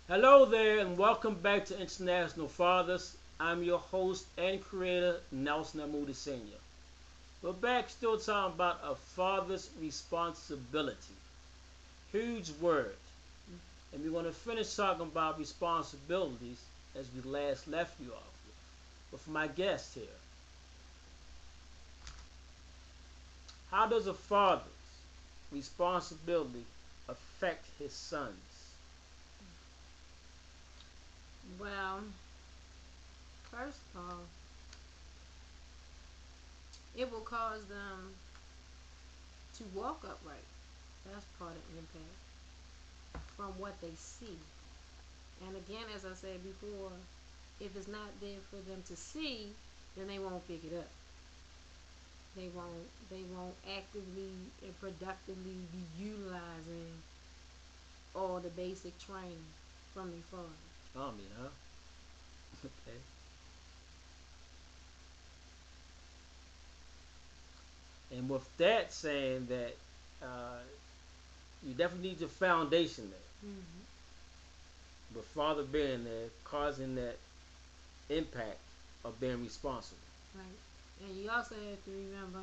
Hello there, and welcome back to International Fathers. I'm your host and creator, Nelson Amoudi Sr. We're back still talking about a father's responsibility. Huge word. And we're going to finish talking about responsibilities as we last left you off with my guest here. How does a father's responsibility affect his sons? Well, first of all, it will cause them to walk upright. That's part of impact from what they see. And again, as I said before, if it's not there for them to see, then they won't pick it up. They won't actively and productively be utilizing all the basic training from their father. Huh? Okay. And with that saying that uh, you definitely need your foundation there. Mm-hmm. But Father being there, causing that impact of being responsible. Right. And you also have to remember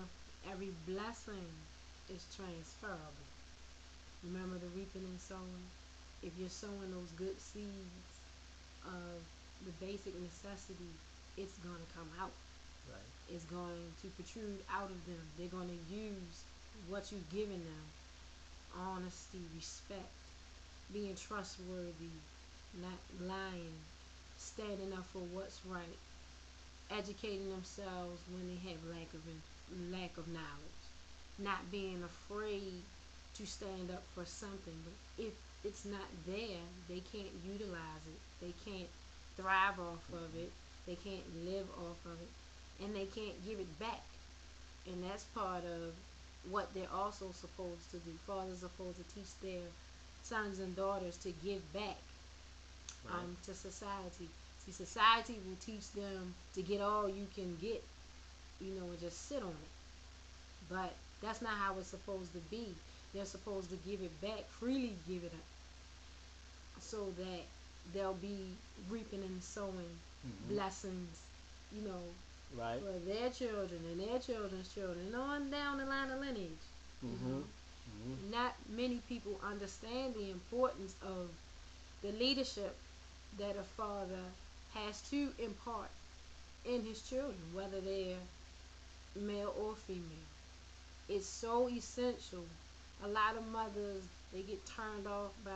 every blessing is transferable. Remember the reaping and sowing. If you're sowing those good seeds of the basic necessity, it's going to come out. Right. It's going to protrude out of them. They're going to use what you've given them: honesty, respect, being trustworthy, not lying, standing up for what's right, educating themselves when they have lack of knowledge, not being afraid to stand up for something. But if it's not there, they can't utilize it. They can't thrive off of it. They can't live off of it, and they can't give it back. And that's part of what they're also supposed to do. Fathers are supposed to teach their sons and daughters to give back Right. to society. See, society will teach them to get all you can get, and just sit on it. But that's not how it's supposed to be. They're supposed to give it back, freely give it up, so that they'll be reaping and sowing Mm-hmm. blessings, you know, Right. for their children and their children's children, and on down the line of lineage. You Mm-hmm. know, Mm-hmm. not many people understand the importance of the leadership that a father has to impart in his children, whether they're male or female. It's so essential. A lot of mothers, they get turned off by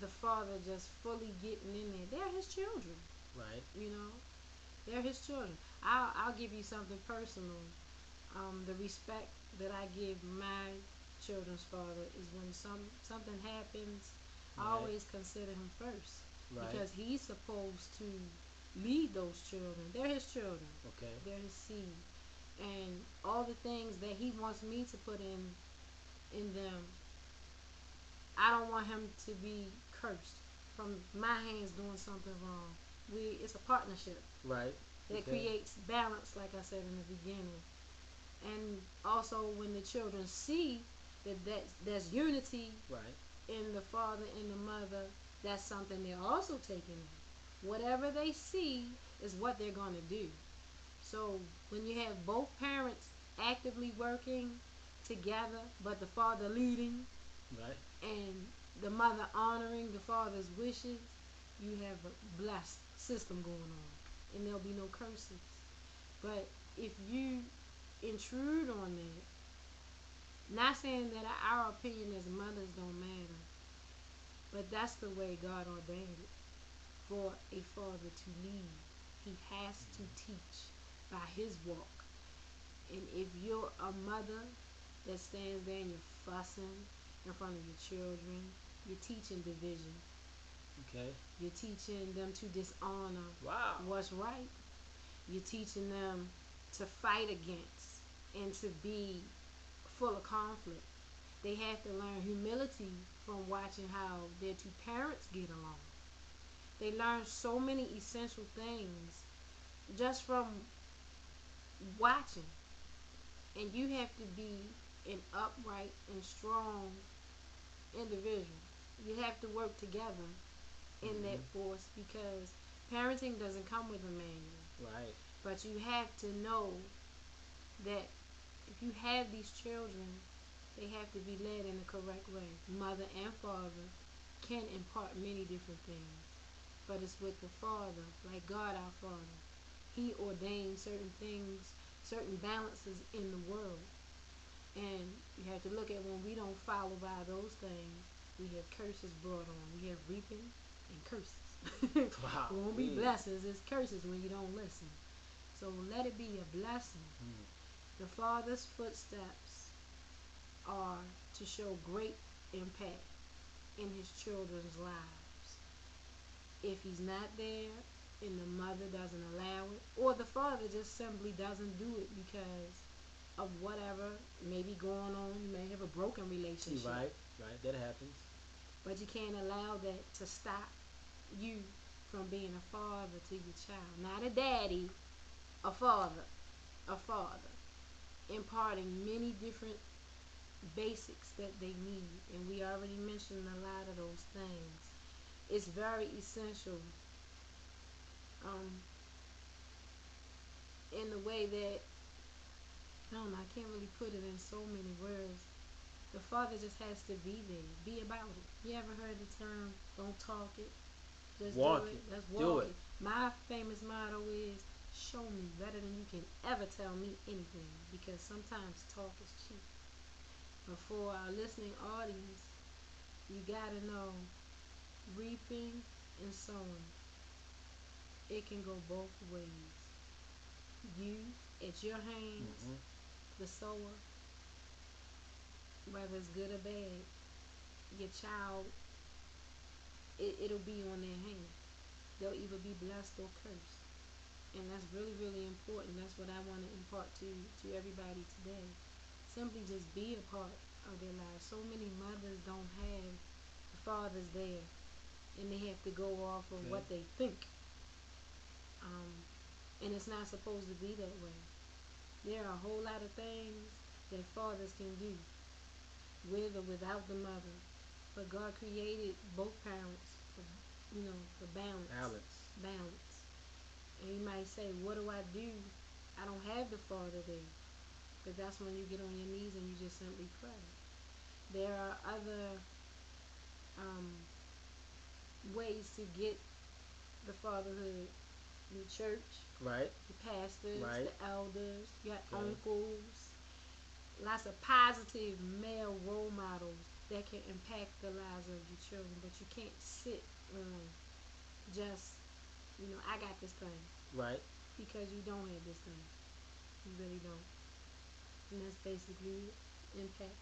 the father just fully getting in there. They're his children, Right. you know. They're his children. I'll give you something personal. The respect that I give my children's father is when something happens, I Right. always consider him first, Right. because he's supposed to lead those children. They're his children. Okay. They're his seed, and all the things that he wants me to put in them, I don't want him to be cursed from my hands doing something wrong. It's a partnership Right. that Okay. creates balance, like I said in the beginning. And also, when the children see that there's unity Right. in the father and the mother, that's something they're also taking in. Whatever they see is what they're going to do. So when you have both parents actively working together, but the father leading Right. and the mother honoring the father's wishes, you have a blessed system going on, and there'll be no curses. But if you intrude on that, not saying that our opinion as mothers don't matter, but that's the way God ordained it for a father to lead. He has to teach by his walk. And if you're a mother that stands there and you're fussing in front of your children, you're teaching division. Okay. You're teaching them to dishonor Wow. what's right. You're teaching them to fight against and to be full of conflict. They have to learn humility from watching how their two parents get along. They learn so many essential things just from watching. And you have to be an upright and strong individual. You have to work together in that force, because parenting doesn't come with a manual. Right. But you have to know that if you have these children, they have to be led in the correct way. Mother and father can impart many different things, but it's with the Father, like God our Father. He ordained certain things, certain balances in the world. And you have to look at when we don't follow by those things, we have curses brought on. We have reaping and curses. Wow. It won't be blessings, it's curses when you don't listen. So let it be a blessing. The Father's footsteps are to show great impact in his children's lives. If he's not there and the mother doesn't allow it, or the father just simply doesn't do it because of whatever may be going on, you may have a broken relationship. Right, that happens. But you can't allow that to stop you from being a father to your child. Not a daddy, a father. A father. Imparting many different basics that they need. And we already mentioned a lot of those things. It's very essential in the way that, I don't know, I can't really put it in so many words. The father just has to be there. Be about it. You ever heard the term, don't talk it, just walk do it? Let's walk do it. My famous motto is, show me better than you can ever tell me anything, because sometimes talk is cheap. But for our listening audience, you gotta know, reaping and sowing, it can go both ways. You, it's your hands, the sower, whether it's good or bad, your child, it'll be on their hand. They'll either be blessed or cursed. And that's really, really important. That's what I want to impart to everybody today. Simply just be a part of their lives. So many mothers don't have the fathers there, and they have to go off of what they think. And it's not supposed to be that way. There are a whole lot of things that fathers can do, with or without the mother. But God created both parents for balance. Balance. And you might say, what do I do? I don't have the father there. But that's when you get on your knees and you just simply pray. There are other ways to get the fatherhood. The church, right, the pastors, right, the elders, you got uncles, lots of positive male role models that can impact the lives of your children. But you can't sit on just, I got this thing. Right. Because you don't have this thing. You really don't. And that's basically impact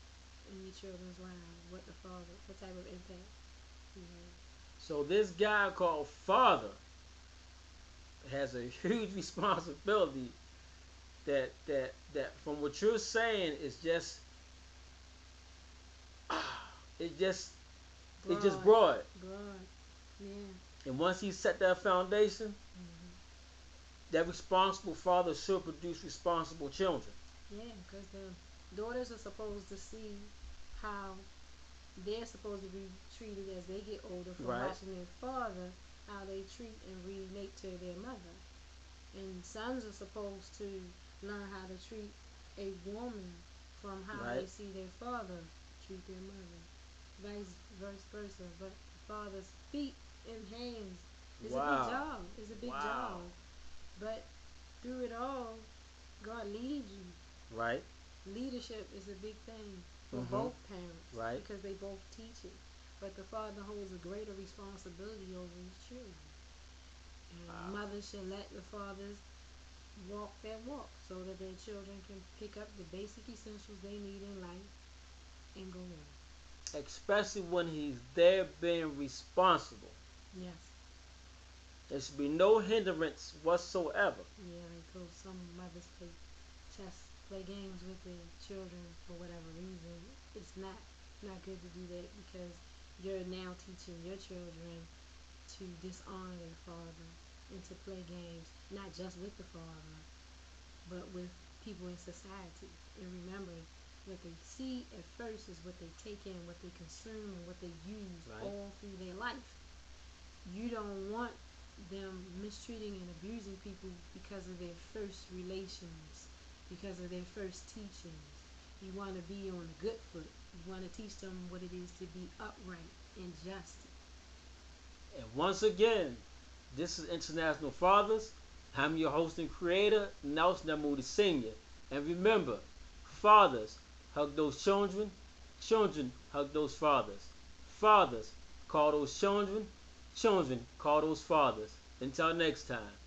in your children's lives. What type of impact you have. So this guy called Father has a huge responsibility that from what you're saying is just broad. Yeah. And once he set that foundation, that responsible father should produce responsible children. Yeah, because the daughters are supposed to see how they're supposed to be treated as they get older from watching their father, how they treat and relate to their mother. And sons are supposed to learn how to treat a woman from how they see their father treat their mother. Vice versa. But the father's feet and hands is a big job. It's a big job. But through it all, God leads you. Right. Leadership is a big thing for both parents. Right. Because they both teach it. But the father holds a greater responsibility over his children. And mothers should let the fathers walk that walk so that their children can pick up the basic essentials they need in life and go on. Especially when he's there being responsible. Yes. There should be no hindrance whatsoever. Yeah, like some mothers play chess, play games with their children for whatever reason. It's not good to do that, because you're now teaching your children to dishonor their father and to play games, not just with the father, but with people in society. And remember, What they see at first is what they take in, what they consume, and what they use Right. all through their life. You don't want them mistreating and abusing people because of their first relations, because of their first teachings. You want to be on a good foot. You want to teach them what it is to be upright and just. And once again, this is International Fathers. I'm your host and creator, Nelson Senior. And remember, fathers, hug those children. Children, hug those fathers. Fathers, call those children. Children, call those fathers. Until next time.